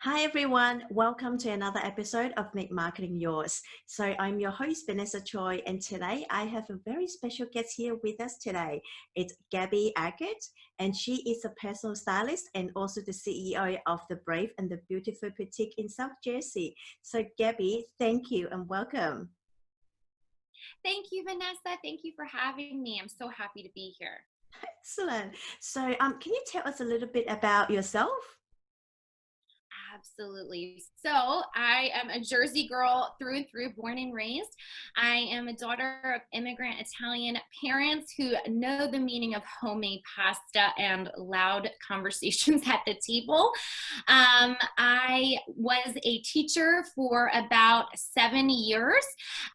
Hi everyone, welcome to another episode of Make Marketing Yours. So I'm your host Vanessa Choi, and today I have a very special guest here with us today. It's Gabby Eckert, and she is a personal stylist and also the CEO of the Brave and the Beautiful Boutique in South Jersey. So Gabby, thank you and welcome. Thank you, Vanessa. Thank you for having me. I'm so happy to be here. Excellent. So can you tell us a little bit about yourself? Absolutely. So I am a Jersey girl through and through, born and raised. I am a daughter of immigrant Italian parents who know the meaning of homemade pasta and loud conversations at the table. I was a teacher for about 7 years,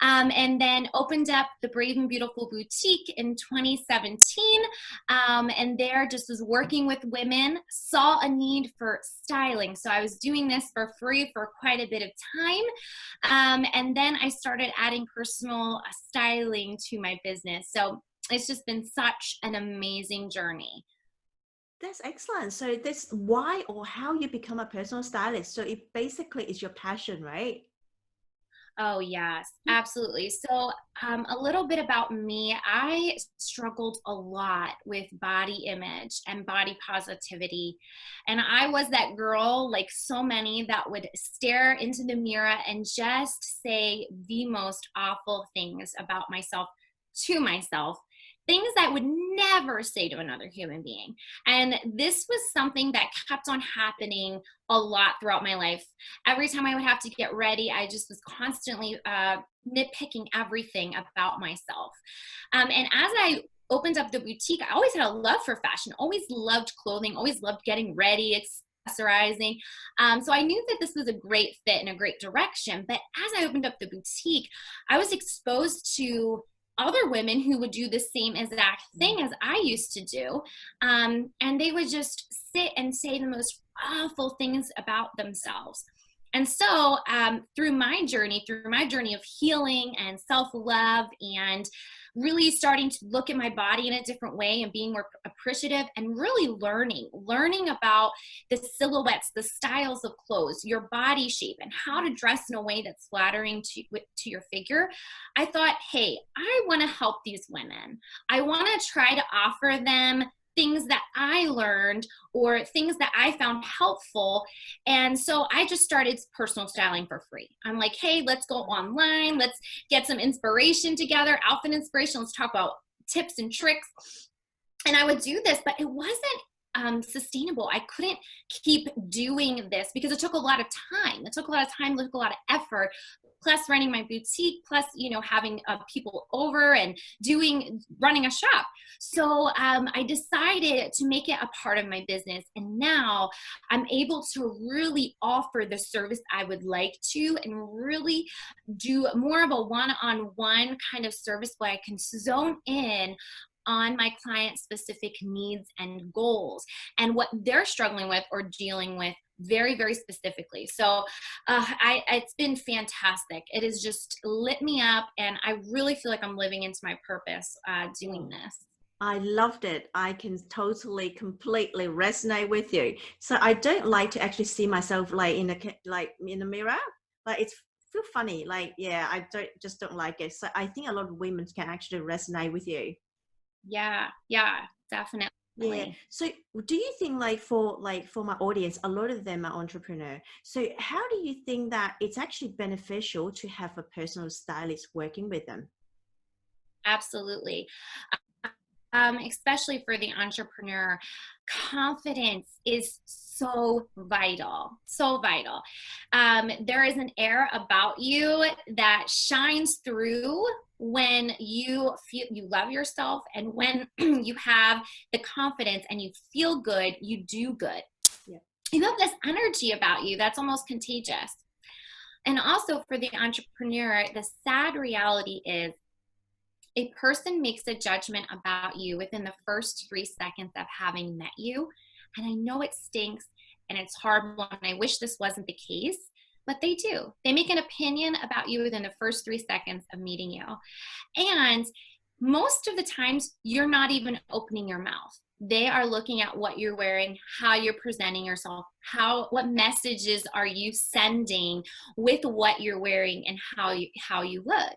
and then opened up the Brave and Beautiful Boutique in 2017. And there just was working with women, saw a need for styling. So I was doing this for free for quite a bit of time. And then I started adding personal styling to my business. So it's just been such an amazing journey. That's excellent. So that's why or how you become a personal stylist. So it basically is your passion, right? Oh, yes, absolutely. So, a little bit about me. I struggled a lot with body image and body positivity. And I was that girl, like so many, that would stare into the mirror and just say the most awful things about myself to myself. Things I would never say to another human being. And this was something that kept on happening a lot throughout my life. Every time I would have to get ready, I just was constantly nitpicking everything about myself. And as I opened up the boutique, I always had a love for fashion, always loved clothing, always loved getting ready, accessorizing. So I knew that this was a great fit and a great direction. But as I opened up the boutique, I was exposed to other women who would do the same exact thing as I used to do. And they would just sit and say the most awful things about themselves. And so, through my journey of healing and self love, and really starting to look at my body in a different way and being more appreciative, and really learning about the silhouettes, the styles of clothes, your body shape, and how to dress in a way that's flattering to your figure, I thought, hey, I want to help these women. I want to try to offer them things that I learned or things that I found helpful. And so I just started personal styling for free. I'm like, hey, let's go online. Let's get some inspiration together, outfit inspiration. Let's talk about tips and tricks. And I would do this, but it wasn't sustainable. I couldn't keep doing this because it took a lot of time. It took a lot of time, it took a lot of effort, plus running my boutique, plus, having people over and running a shop. So I decided to make it a part of my business. And now I'm able to really offer the service I would like to, and really do more of a one-on-one kind of service where I can zone in on my client specific needs and goals and what they're struggling with or dealing with very, very specifically. So it's been fantastic. It has just lit me up, and I really feel like I'm living into my purpose doing this. I loved it. I can totally, completely resonate with you. So I don't like to actually see myself like in the mirror. Like it's feel funny. Like yeah, I don't like it. So I think a lot of women can actually resonate with you. Yeah, Yeah. definitely. So do you think like for my audience, a lot of them are entrepreneur. So how do you think that it's actually beneficial to have a personal stylist working with them? Absolutely. Especially for the entrepreneur, confidence is so vital, so vital. There is an air about you that shines through when you feel you love yourself, and when you have the confidence and you feel good, you do good. Yeah. You have this energy about you that's almost contagious. And also for the entrepreneur, the sad reality is a person makes a judgment about you within the first 3 seconds of having met you. And I know it stinks and it's horrible, and I wish this wasn't the case, but they do. They make an opinion about you within the first 3 seconds of meeting you. And most of the times, you're not even opening your mouth. they are looking at what you're wearing, how you're presenting yourself, what messages are you sending with what you're wearing and how you look.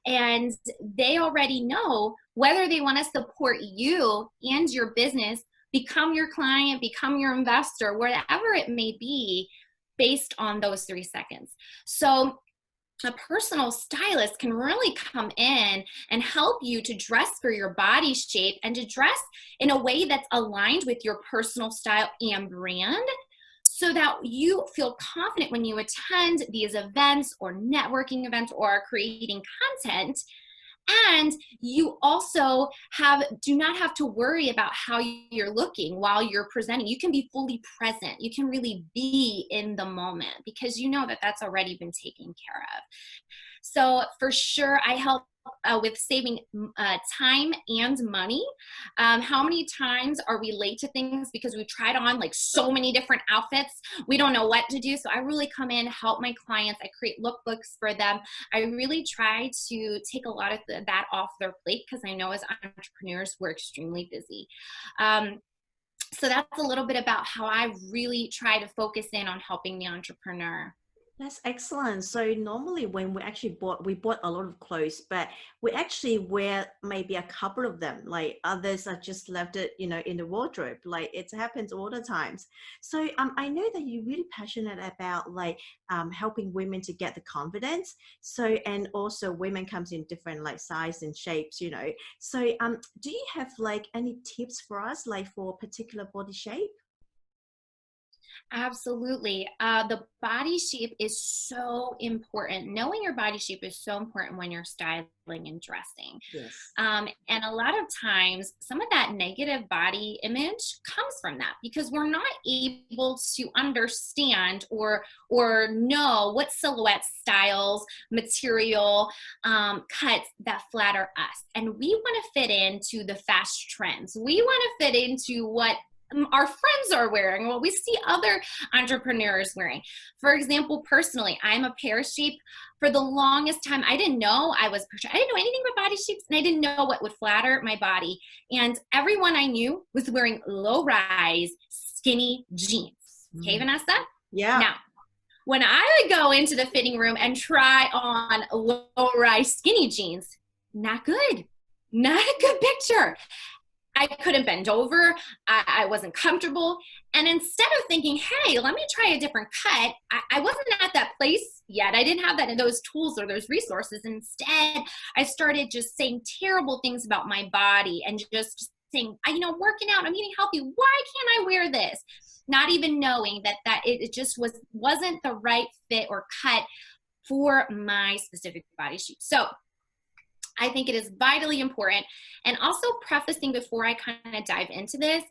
And they already know whether they want to support you and your business, become your client, become your investor, whatever it may be, based on those 3 seconds. So a personal stylist can really come in and help you to dress for your body shape and to dress in a way that's aligned with your personal style and brand, so that you feel confident when you attend these events or networking events or are creating content. And you also do not have to worry about how you're looking while you're presenting. You can be fully present. You can really be in the moment because you know that that's already been taken care of. So for sure, I help with saving time and money. How many times are we late to things because we tried on like so many different outfits? We don't know what to do. So I really come in, help my clients. I create lookbooks for them. I really try to take a lot of that off their plate because I know as entrepreneurs, we're extremely busy. So that's a little bit about how I really try to focus in on helping the entrepreneur. That's excellent. So normally when we bought a lot of clothes, but we actually wear maybe a couple of them. Like others are just left it, in the wardrobe. Like it happens all the times. So I know that you're really passionate about like helping women to get the confidence. So and also women comes in different like size and shapes. So do you have like any tips for us like for particular body shape? Absolutely. The body shape is so important. Knowing your body shape is so important when you're styling and dressing. Yes. And a lot of times, some of that negative body image comes from that because we're not able to understand or know what silhouette styles, material, cuts that flatter us. And we want to fit into the fast trends. We want to fit into what our friends are wearing, what we see other entrepreneurs wearing. For example, personally, I'm a pear shape. For the longest time, I didn't know I didn't know anything about body shapes, and I didn't know what would flatter my body. And everyone I knew was wearing low-rise, skinny jeans. Okay, Vanessa? Yeah. Now, when I would go into the fitting room and try on low-rise skinny jeans, not good. Not a good picture. I couldn't bend over. I wasn't comfortable. And instead of thinking, hey, let me try a different cut, I wasn't at that place yet. I didn't have those tools or those resources. Instead, I started just saying terrible things about my body and just saying, working out, I'm eating healthy. Why can't I wear this? Not even knowing that it just wasn't the right fit or cut for my specific body shape. So I think it is vitally important. And also prefacing before I kind of dive into this,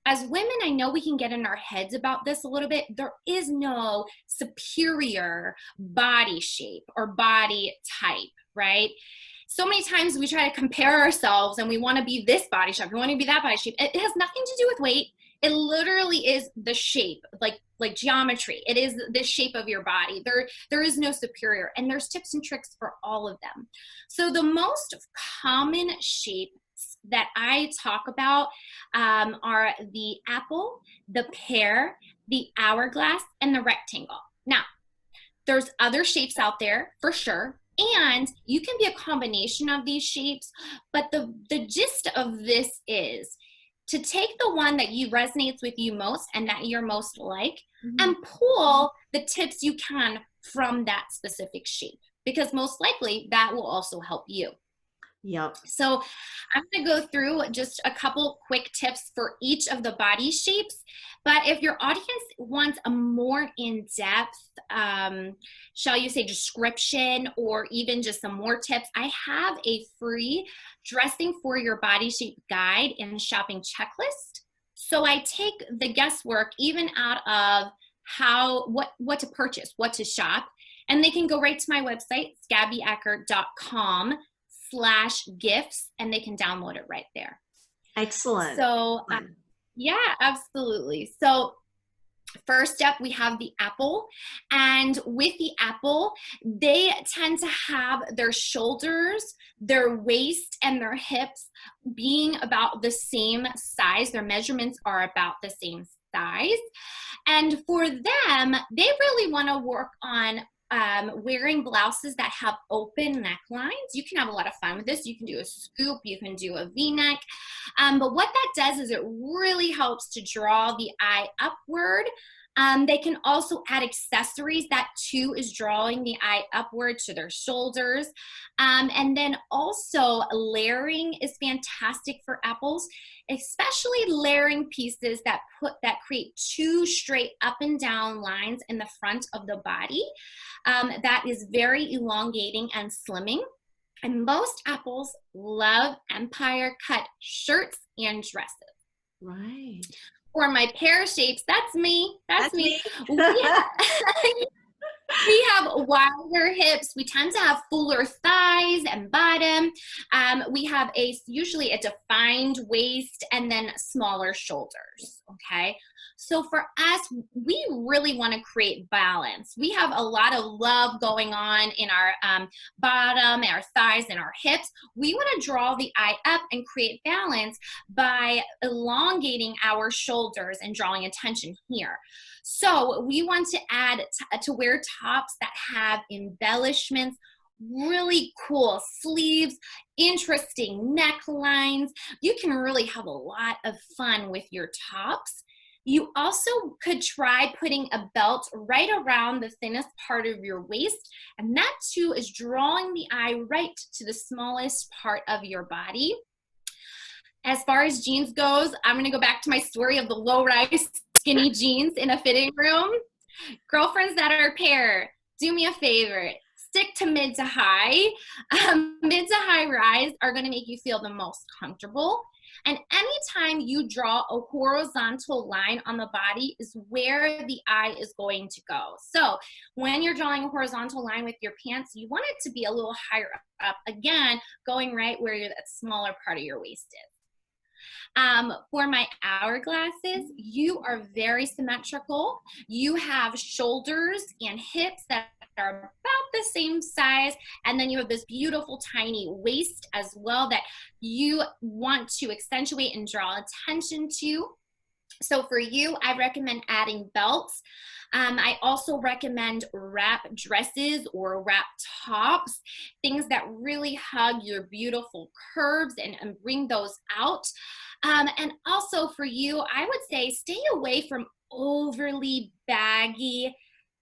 as women, I know we can get in our heads about this a little bit. There is no superior body shape or body type, right? So many times we try to compare ourselves and we want to be this body shape, we want to be that body shape. It has nothing to do with weight. It literally is the shape, like geometry. It is the shape of your body. There is no superior, and there's tips and tricks for all of them. So the most common shapes that I talk about are the apple, the pear, the hourglass, and the rectangle. Now, there's other shapes out there for sure, and you can be a combination of these shapes, but the gist of this is to take the one that resonates with you most and that you're most like, and pull the tips you can from that specific shape, because most likely that will also help you. Yep. So I'm going to go through just a couple quick tips for each of the body shapes. But if your audience wants a more in-depth, shall you say, description, or even just some more tips, I have a free dressing for your body shape guide and shopping checklist. So I take the guesswork even out of what to purchase, what to shop, and they can go right to my website, gabbyeckert.com/gifts, and they can download it right there. Excellent. So yeah, absolutely. So First up, we have the apple. And with the apple, they tend to have their shoulders, their waist, and their hips being about the same size. Their measurements are about the same size. And for them, they really want to work on wearing blouses that have open necklines. You can have a lot of fun with this. You can do a scoop, you can do a V-neck. But what that does is it really helps to draw the eye upward. They can also add accessories. That too is drawing the eye upward to their shoulders. And then also layering is fantastic for apples, especially layering pieces that create two straight up and down lines in the front of the body. That is very elongating and slimming. And most apples love empire cut shirts and dresses. Right. For my pear shapes, that's me. That's me. We have wider hips. We tend to have fuller thighs and bottom. We have usually a defined waist and then smaller shoulders, okay? So for us, we really want to create balance. We have a lot of love going on in our bottom, our thighs, and our hips. We want to draw the eye up and create balance by elongating our shoulders and drawing attention here. So we want to add to wear tops that have embellishments, really cool sleeves, interesting necklines. You can really have a lot of fun with your tops. You also could try putting a belt right around the thinnest part of your waist, and that too is drawing the eye right to the smallest part of your body. As far as jeans goes, I'm going to go back to my story of the low-rise skinny jeans in a fitting room. Girlfriends that are a pair, do me a favor. Stick to mid to high. Mid to high rise are going to make you feel the most comfortable. And anytime you draw a horizontal line on the body is where the eye is going to go. So when you're drawing a horizontal line with your pants, you want it to be a little higher up. Again, going right where that smaller part of your waist is. For my hourglasses, you are very symmetrical. You have shoulders and hips that are about the same size, and then you have this beautiful tiny waist as well that you want to accentuate and draw attention to. So for you, I recommend adding belts. I also recommend wrap dresses or wrap tops, things that really hug your beautiful curves and bring those out. And also for you, I would say stay away from overly baggy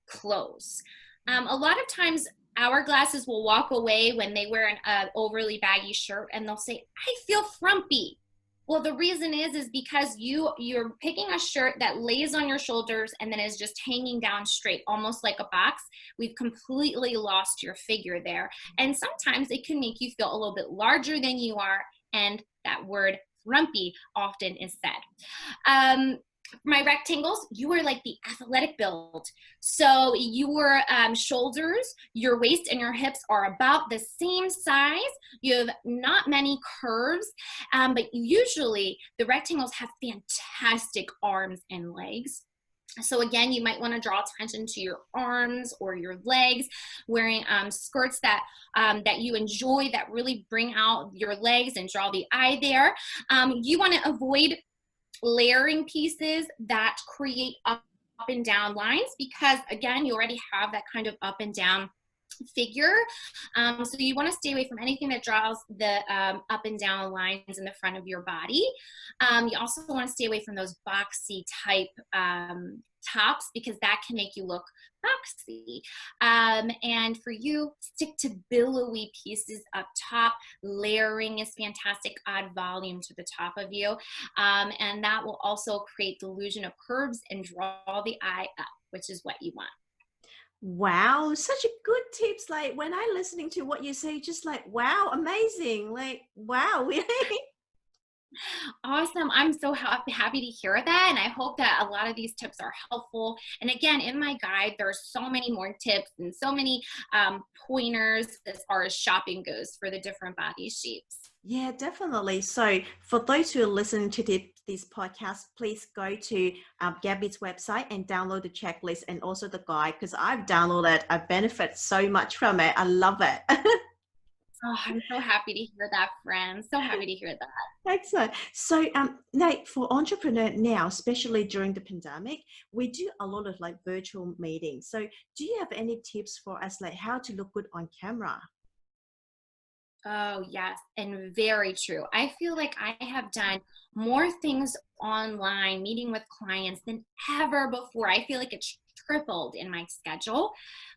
clothes. A lot of times hourglasses will walk away when they wear an overly baggy shirt and they'll say, I feel frumpy. Well, the reason is because you're picking a shirt that lays on your shoulders and then is just hanging down straight, almost like a box. We've completely lost your figure there. And sometimes it can make you feel a little bit larger than you are, and that word frumpy often is said. My rectangles, you are like the athletic build. So your shoulders, your waist, and your hips are about the same size. You have not many curves, but usually the rectangles have fantastic arms and legs. So again, you might want to draw attention to your arms or your legs, wearing skirts that you enjoy, that really bring out your legs and draw the eye there. You want to avoid layering pieces that create up and down lines because, again, you already have that kind of up and down figure. So you want to stay away from anything that draws the up and down lines in the front of your body. You also want to stay away from those boxy type tops because that can make you look boxy. And for you, stick to billowy pieces up top. Layering is fantastic. Add volume to the top of you. And that will also create the illusion of curves and draw the eye up, which is what you want. Wow, such a good tips. Like when I'm listening to what you say, just like, wow, amazing. Like, wow. Awesome. I'm so happy to hear that. And I hope that a lot of these tips are helpful. And again, in my guide, there's so many more tips and so many pointers as far as shopping goes for the different body shapes. Yeah, definitely. So for those who are listening to this podcast, please go to Gabby's website and download the checklist and also the guide, because I've downloaded. I benefit so much from it. I love it. Oh, I'm so happy to hear that, friend. So happy to hear that. Excellent. So, Nate, for entrepreneur now, especially during the pandemic, we do a lot of like virtual meetings. So, do you have any tips for us, like how to look good on camera? Oh, yes, and very true. I feel like I have done more things online, meeting with clients than ever before. I feel like it's tripled in my schedule.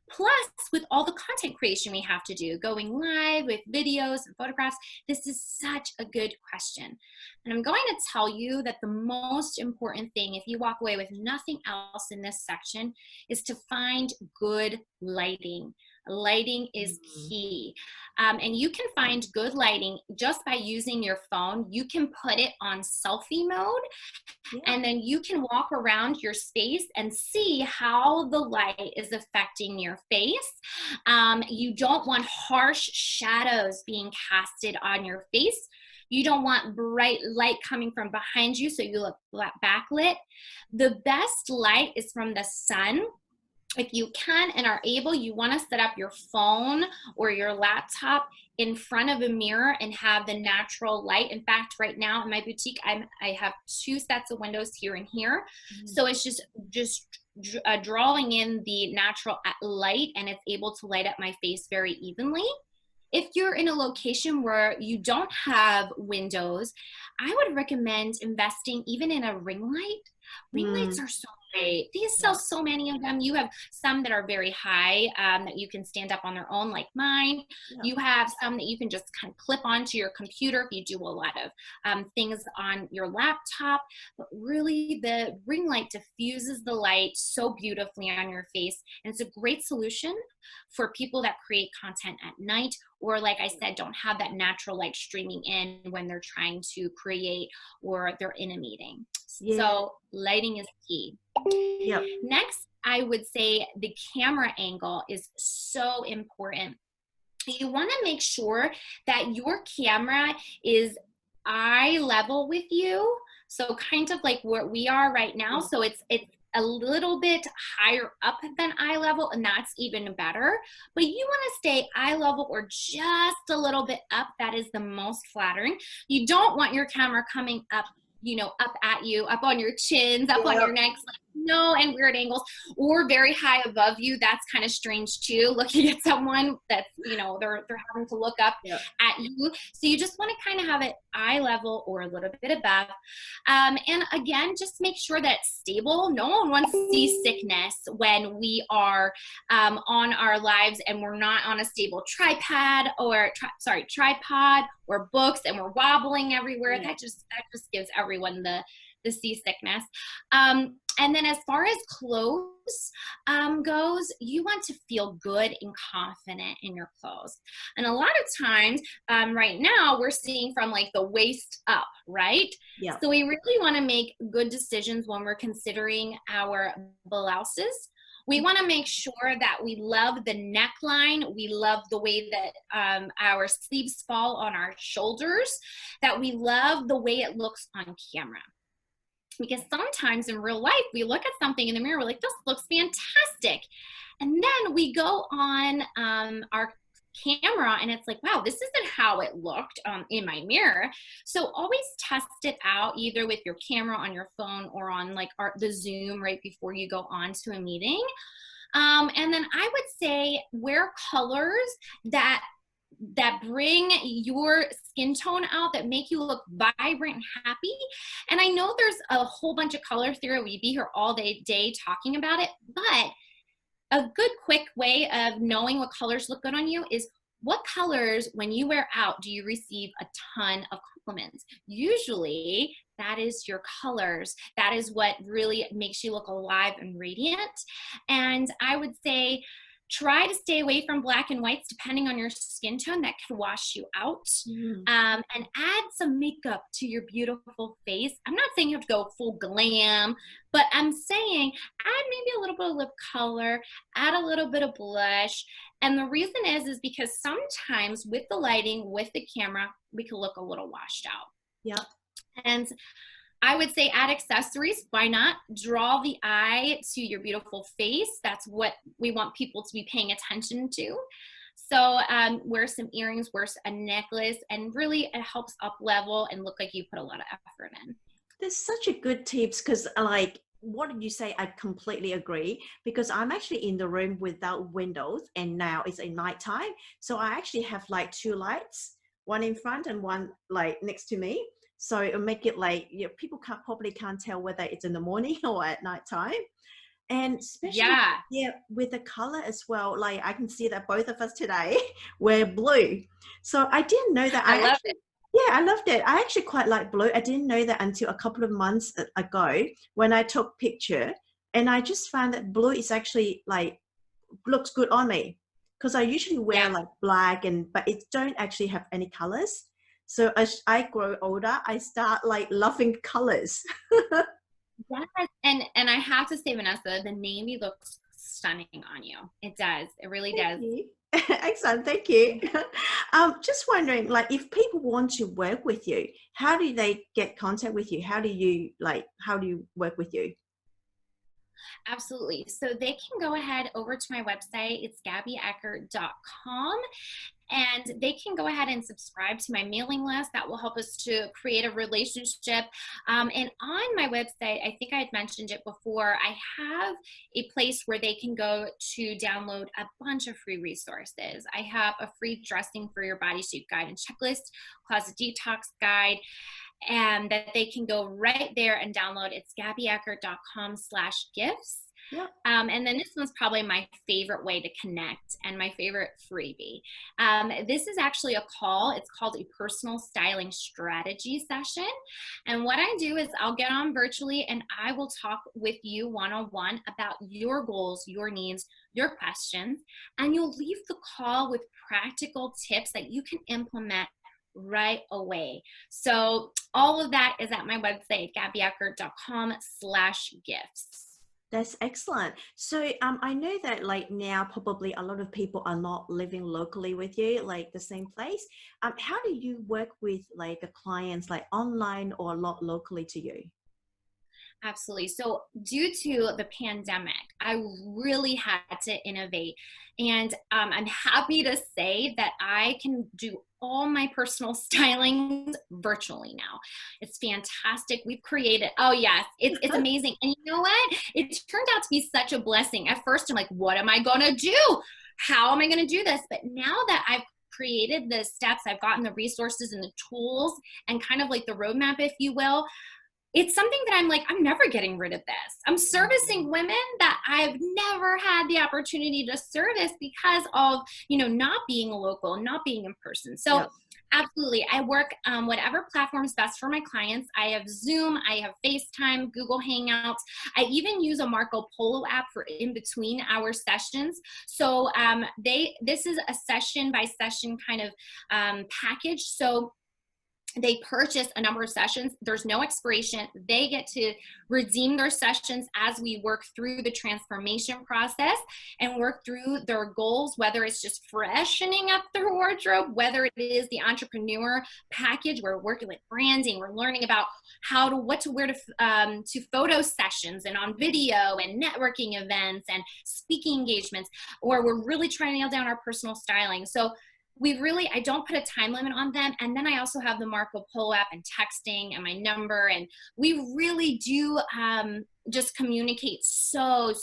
Plus, with all the content creation we have to do, going live with videos and photographs, this is such a good question. And I'm going to tell you that the most important thing, if you walk away with nothing else in this section, is to find good lighting. Lighting is Mhm. key. And you can find good lighting just by using your phone. You can put it on selfie mode, Yeah. and then you can walk around your space and see how the light is affecting your face. You don't want harsh shadows being casted on your face. You don't want bright light coming from behind you so you look backlit. The best light is from the sun. If you can and are able, you want to set up your phone or your laptop in front of a mirror and have the natural light. In fact, right now in my boutique, I have two sets of windows here and here. Mhm. So it's just drawing in the natural light, and it's able to light up my face very evenly. If you're in a location where you don't have windows, I would recommend investing even in a ring light. Ring lights Mm, are so great. These sell yeah. so many of them. You have some that are very high that you can stand up on their own, like mine. Yeah. You have some that you can just kind of clip onto your computer if you do a lot of things on your laptop. But really, the ring light diffuses the light so beautifully on your face. And it's a great solution for people that create content at night, or like I said, don't have that natural light streaming in when they're trying to create or they're in a meeting. Yeah. So lighting is key. Yep. Next, I would say the camera angle is so important. You want to make sure that your camera is eye level with you. So kind of like where we are right now. Yeah. So it's a little bit higher up than eye level, and that's even better. But you want to stay eye level or just a little bit up. That is the most flattering. You don't want your camera coming up, up at you, up on your chins, up on your Yep. necks, like no, and weird angles, or very high above you. That's kind of strange too, looking at someone that's, they're having to look up Yep. at you. So you just want to kind of have it eye level or a little bit above. And again, just make sure that it's stable. No one wants to see sickness when we are on our lives and we're not on a stable tripod or books, and we're wobbling everywhere. Yeah. That just gives everyone the seasickness. And then as far as clothes goes, you want to feel good and confident in your clothes. And a lot of times, right now, we're seeing from like the waist up, right? Yep. So we really want to make good decisions when we're considering our blouses. We want to make sure that we love the neckline. We love the way that our sleeves fall on our shoulders, that we love the way it looks on camera. Because sometimes in real life, we look at something in the mirror, we're like, this looks fantastic. And then we go on our camera and it's like, wow, this isn't how it looked in my mirror. So always test it out either with your camera on your phone or on like the Zoom right before you go on to a meeting. And then I would say wear colors that bring your skin tone out, that make you look vibrant and happy. And I know there's a whole bunch of color theory. We'd be here all day talking about it, but a good quick way of knowing what colors look good on you is what colors, when you wear out, do you receive a ton of compliments? Usually that is your colors. That is what really makes you look alive and radiant. And I would say Try to stay away from black and whites depending on your skin tone. That could wash you out. Mm. And add some makeup to your beautiful face. I'm not saying you have to go full glam, but I'm saying add maybe a little bit of lip color, add a little bit of blush. And the reason is because sometimes with the lighting, with the camera, we can look a little washed out. Yeah. And I would say add accessories. Why not? Draw the eye to your beautiful face. That's what we want people to be paying attention to. So wear some earrings, wear a necklace, and really it helps up level and look like you put a lot of effort in. That's such a good tips because like, what did you say? I completely agree because I'm actually in the room without windows and now it's a nighttime. So I actually have like two lights, one in front and one like next to me. So it'll make it like, you know, people probably can't tell whether it's in the morning or at nighttime. And especially, Yeah, yeah, with the color as well. Like I can see that both of us today wear blue. So I didn't know that. I love it. Yeah, I loved it. I actually quite like blue. I didn't know that until a couple of months ago when I took picture, and I just found that blue is actually like looks good on me because I usually wear Yeah. like black but it don't actually have any colors. So as I grow older, I start like loving colors. Yes, and I have to say, Vanessa, the navy looks stunning on you. It does. It really Thank does. you. Excellent. Thank you. Just wondering, like, if people want to work with you, how do they get contact with you? How do you work with you? Absolutely. So they can go ahead over to my website. It's gabbyeckert.com. And they can go ahead and subscribe to my mailing list. That will help us to create a relationship. And on my website, I think I had mentioned it before, I have a place where they can go to download a bunch of free resources. I have a free dressing for your body shape guide and checklist, closet detox guide, and that they can go right there and download. It's gabbyeckert.com/gifts. Yeah. And then this one's probably my favorite way to connect and my favorite freebie. This is actually a call. It's called a personal styling strategy session. And what I do is I'll get on virtually and I will talk with you one-on-one about your goals, your needs, your questions, and you'll leave the call with practical tips that you can implement right away. So all of that is at my website, gabbyeckert.com/gifts. That's excellent. So I know that like now probably a lot of people are not living locally with you, like the same place. How do you work with like the clients like online or a lot locally to you? Absolutely. So, due to the pandemic, I really had to innovate. And I'm happy to say that I can do all my personal styling virtually now. It's fantastic. We've created, oh, yes, it's amazing. And you know what? It turned out to be such a blessing. At first, I'm like, what am I going to do? How am I going to do this? But now that I've created the steps, I've gotten the resources and the tools and kind of like the roadmap, if you will, it's something that I'm like, I'm never getting rid of this. I'm servicing women that I've never had the opportunity to service because of, not being local, not being in person. So Yeah. absolutely, I work whatever platform is best for my clients. I have Zoom, I have FaceTime, Google Hangouts. I even use a Marco Polo app for in between our sessions. So this is a session by session kind of package. So they purchase a number of sessions. There's no expiration. They get to redeem their sessions as we work through the transformation process and work through their goals, whether it's just freshening up their wardrobe, whether it is the entrepreneur package. We're working with branding. We're learning about what to wear to photo sessions and on video and networking events and speaking engagements, or we're really trying to nail down our personal styling. So I don't put a time limit on them. And then I also have the Marco Polo app and texting and my number. And we really do just communicate so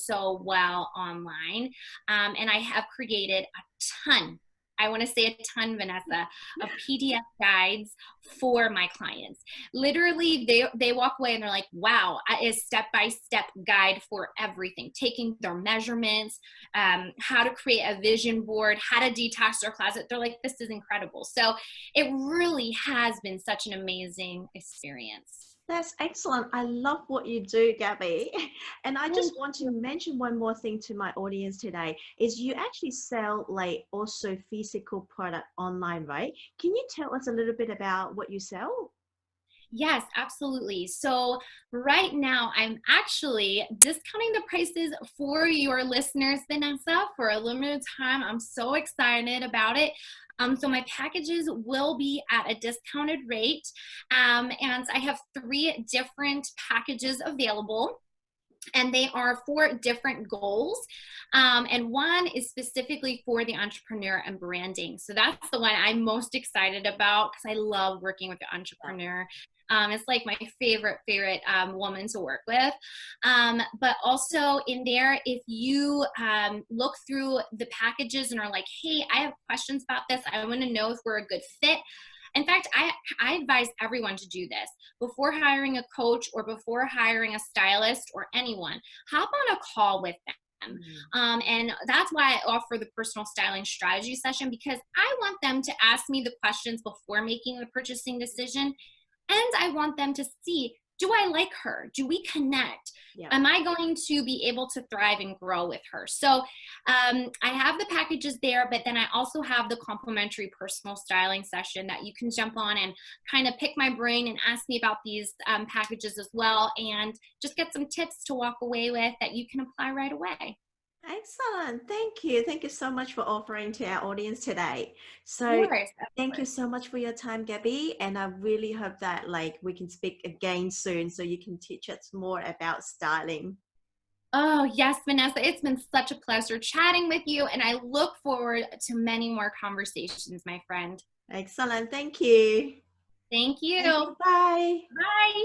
well online. And I have created a ton, I want to say a ton, Vanessa, of PDF guides for my clients. Literally, they walk away and they're like, wow, a step-by-step guide for everything, taking their measurements, how to create a vision board, how to detox their closet. They're like, this is incredible. So it really has been such an amazing experience. That's excellent. I love what you do, Gabby. And I just Thank want to you. mention one more thing to my audience today is you actually sell like also physical product online, right? Can you tell us a little bit about what you sell? Yes, absolutely. So right now, I'm actually discounting the prices for your listeners, Vanessa, for a limited time. I'm so excited about it. So my packages will be at a discounted rate, and I have three different packages available, and they are for different goals. And one is specifically for the entrepreneur and branding. So that's the one I'm most excited about because I love working with the entrepreneur. It's like my favorite woman to work with. But also in there, if you look through the packages and are like, hey, I have questions about this, I want to know if we're a good fit. In fact, I advise everyone to do this before hiring a coach or before hiring a stylist or anyone. Hop on a call with them. Mm. And that's why I offer the personal styling strategy session, because I want them to ask me the questions before making the purchasing decision. And I want them to see, do I like her? Do we connect? Yeah. Am I going to be able to thrive and grow with her? So I have the packages there, but then I also have the complimentary personal styling session that you can jump on and kind of pick my brain and ask me about these packages as well, and just get some tips to walk away with that you can apply right away. Excellent. Thank you. Thank you so much for offering to our audience today. Of So course, of thank you course. so much for your time, Gabby. And I really hope that like we can speak again soon so you can teach us more about styling. Oh, yes, Vanessa, it's been such a pleasure chatting with you, and I look forward to many more conversations, my friend. Excellent. Thank you. Thank Thank you. you. Bye. Bye.